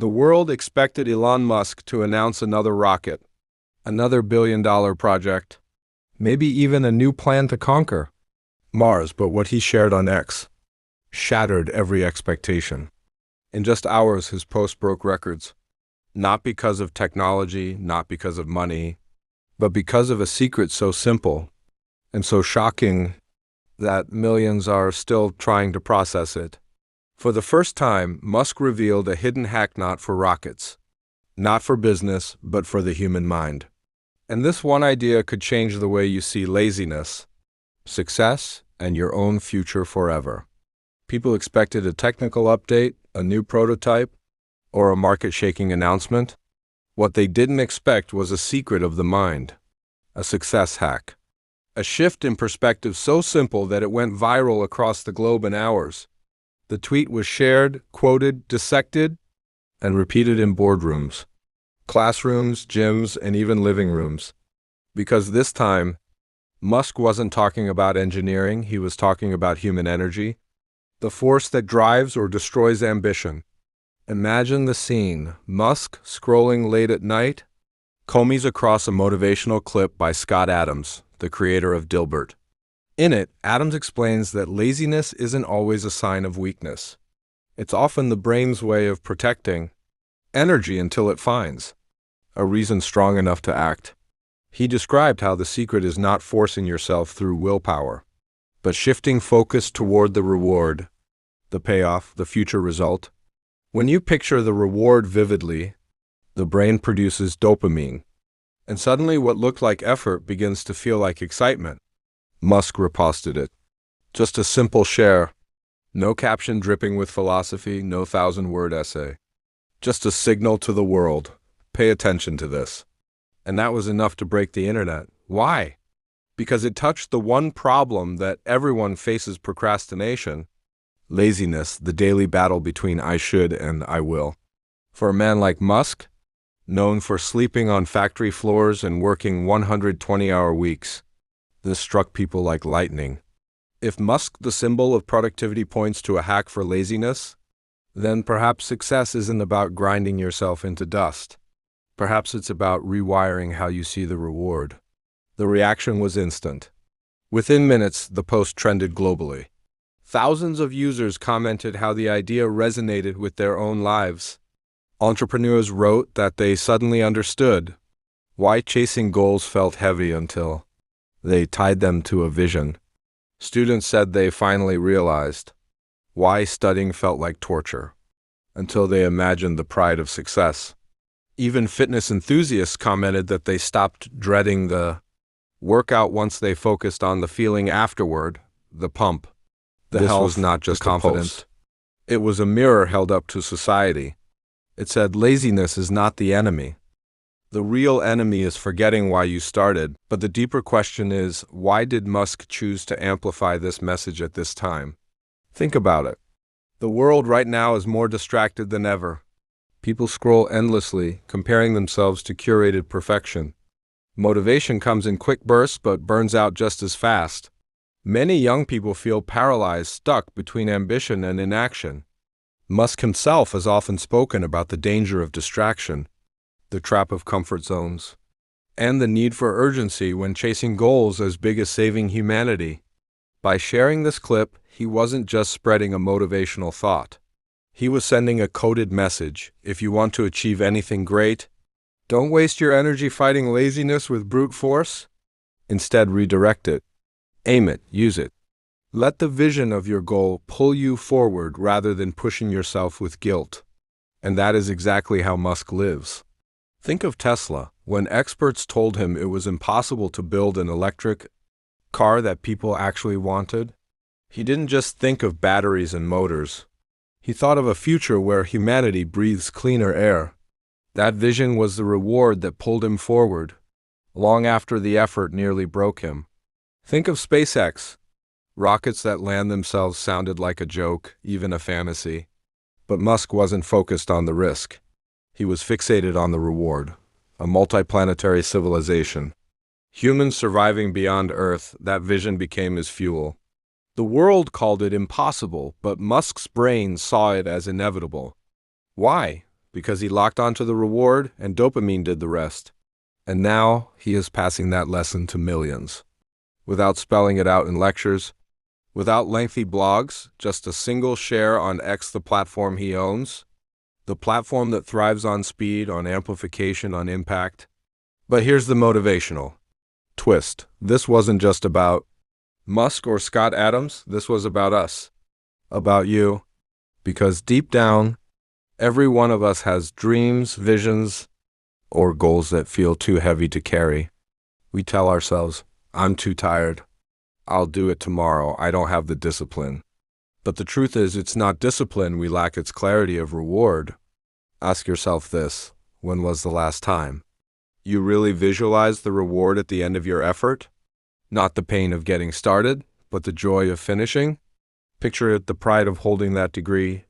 The world expected Elon Musk to announce another rocket, another billion-dollar project, maybe even a new plan to conquer Mars, but what he shared on X shattered every expectation. In just hours, his post broke records, not because of technology, not because of money, but because of a secret so simple and so shocking that millions are still trying to process it. For the first time, Musk revealed a hidden hack not for rockets, not for business, but for the human mind. And this one idea could change the way you see laziness, success, and your own future forever. People expected a technical update, a new prototype, or a market-shaking announcement. What they didn't expect was a secret of the mind, a success hack. A shift in perspective so simple that it went viral across the globe in hours. The tweet was shared, quoted, dissected, and repeated in boardrooms, classrooms, gyms, and even living rooms. Because this time, Musk wasn't talking about engineering, he was talking about human energy, the force that drives or destroys ambition. Imagine the scene: Musk scrolling late at night, combing across a motivational clip by Scott Adams, the creator of Dilbert. In it, Adams explains that laziness isn't always a sign of weakness. It's often the brain's way of protecting energy until it finds a reason strong enough to act. He described how the secret is not forcing yourself through willpower, but shifting focus toward the reward, the payoff, the future result. When you picture the reward vividly, the brain produces dopamine, and suddenly what looked like effort begins to feel like excitement. Musk reposted it. Just a simple share. No caption dripping with philosophy, no 1,000-word essay. Just a signal to the world. Pay attention to this. And that was enough to break the internet. Why? Because it touched the one problem that everyone faces: procrastination, laziness, the daily battle between I should and I will. For a man like Musk, known for sleeping on factory floors and working 120-hour weeks, this struck people like lightning. If Musk, the symbol of productivity, points to a hack for laziness, then perhaps success isn't about grinding yourself into dust. Perhaps it's about rewiring how you see the reward. The reaction was instant. Within minutes, the post trended globally. Thousands of users commented how the idea resonated with their own lives. Entrepreneurs wrote that they suddenly understood why chasing goals felt heavy until they tied them to a vision. Students said they finally realized why studying felt like torture until they imagined the pride of success. Even fitness enthusiasts commented that they stopped dreading the workout once they focused on the feeling afterward, the pump. This was not just confidence. It was a mirror held up to society. It said laziness is not the enemy. The real enemy is forgetting why you started, but the deeper question is, why did Musk choose to amplify this message at this time? Think about it. The world right now is more distracted than ever. People scroll endlessly, comparing themselves to curated perfection. Motivation comes in quick bursts but burns out just as fast. Many young people feel paralyzed, stuck between ambition and inaction. Musk himself has often spoken about the danger of distraction, the trap of comfort zones, and the need for urgency when chasing goals as big as saving humanity. By sharing this clip, he wasn't just spreading a motivational thought. He was sending a coded message. If you want to achieve anything great, don't waste your energy fighting laziness with brute force. Instead, redirect it. Aim it, use it. Let the vision of your goal pull you forward rather than pushing yourself with guilt. And that is exactly how Musk lives. Think of Tesla. When experts told him it was impossible to build an electric car that people actually wanted, he didn't just think of batteries and motors. He thought of a future where humanity breathes cleaner air. That vision was the reward that pulled him forward, long after the effort nearly broke him. Think of SpaceX. Rockets that land themselves sounded like a joke, even a fantasy. But Musk wasn't focused on the risk. He was fixated on the reward, a multiplanetary civilization. Humans surviving beyond Earth, that vision became his fuel. The world called it impossible, but Musk's brain saw it as inevitable. Why? because he locked onto the reward and dopamine did the rest. And now he is passing that lesson to millions. Without spelling it out in lectures, without lengthy blogs, just a single share on X, the platform he owns, the platform that thrives on speed, on amplification, on impact. But here's the motivational twist. This wasn't just about Musk or Scott Adams. This was about us, about you, because deep down, every one of us has dreams, visions, or goals that feel too heavy to carry. We tell ourselves, I'm too tired. I'll do it tomorrow. I don't have the discipline. But the truth is, it's not discipline we lack, it's clarity of reward. Ask yourself this: when was the last time you really visualized the reward at the end of your effort? Not the pain of getting started, but the joy of finishing. Picture it: the pride of holding that degree,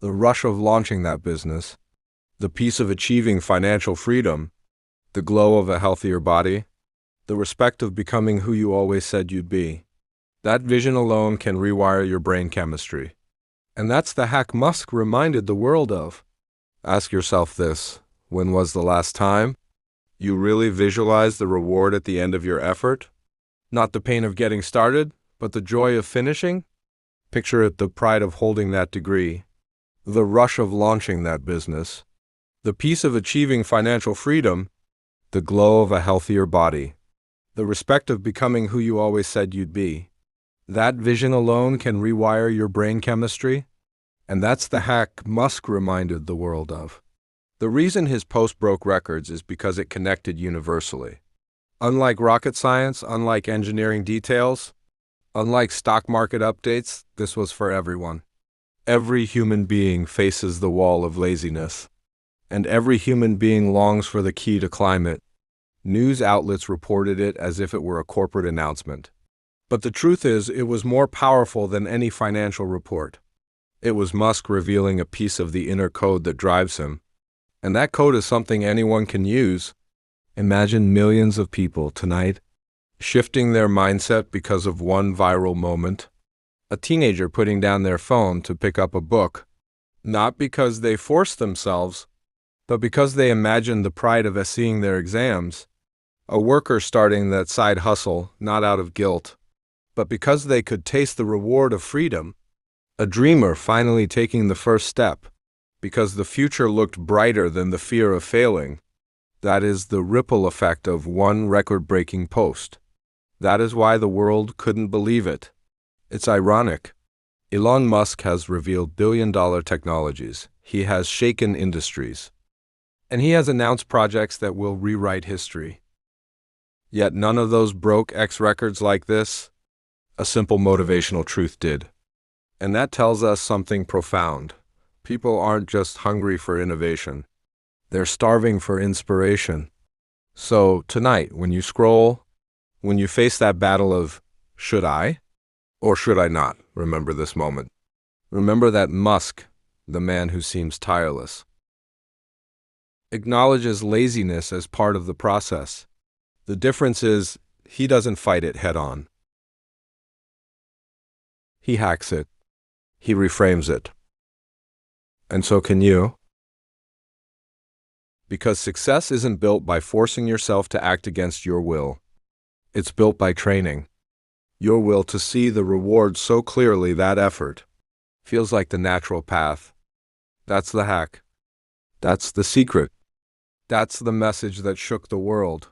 the rush of launching that business, the peace of achieving financial freedom, the glow of a healthier body, the respect of becoming who you always said you'd be. That vision alone can rewire your brain chemistry. And that's the hack Musk reminded the world of. Ask yourself this: when was the last time you really visualized the reward at the end of your effort? Not the pain of getting started, but the joy of finishing? Picture it: the pride of holding that degree, the rush of launching that business, the peace of achieving financial freedom, the glow of a healthier body, the respect of becoming who you always said you'd be. That vision alone can rewire your brain chemistry. And that's the hack Musk reminded the world of. The reason his post broke records is because it connected universally. Unlike rocket science, unlike engineering details, unlike stock market updates, this was for everyone. Every human being faces the wall of laziness, and every human being longs for the key to climb it. News outlets reported it as if it were a corporate announcement. But the truth is, it was more powerful than any financial report. It was Musk revealing a piece of the inner code that drives him. And that code is something anyone can use. Imagine millions of people tonight shifting their mindset because of one viral moment. A teenager putting down their phone to pick up a book, not because they forced themselves, but because they imagined the pride of seeing their exams. A worker starting that side hustle, not out of guilt, but because they could taste the reward of freedom. A dreamer finally taking the first step, because the future looked brighter than the fear of failing. That is the ripple effect of one record-breaking post. That is why the world couldn't believe it. It's ironic. Elon Musk has revealed billion-dollar technologies. He has shaken industries. And he has announced projects that will rewrite history. Yet none of those broke X records like this. A simple motivational truth did. And that tells us something profound. People aren't just hungry for innovation. They're starving for inspiration. So tonight, when you scroll, when you face that battle of, should I or should I not, remember this moment. Remember that Musk, the man who seems tireless, acknowledges laziness as part of the process. The difference is, he doesn't fight it head on. He hacks it. He reframes it. And so can you. Because success isn't built by forcing yourself to act against your will. It's built by training your will to see the reward so clearly that effort feels like the natural path. That's the hack. That's the secret. That's the message that shook the world.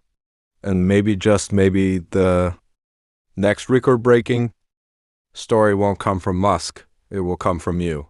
And maybe, just maybe, the next record-breaking story won't come from Musk. It will come from you.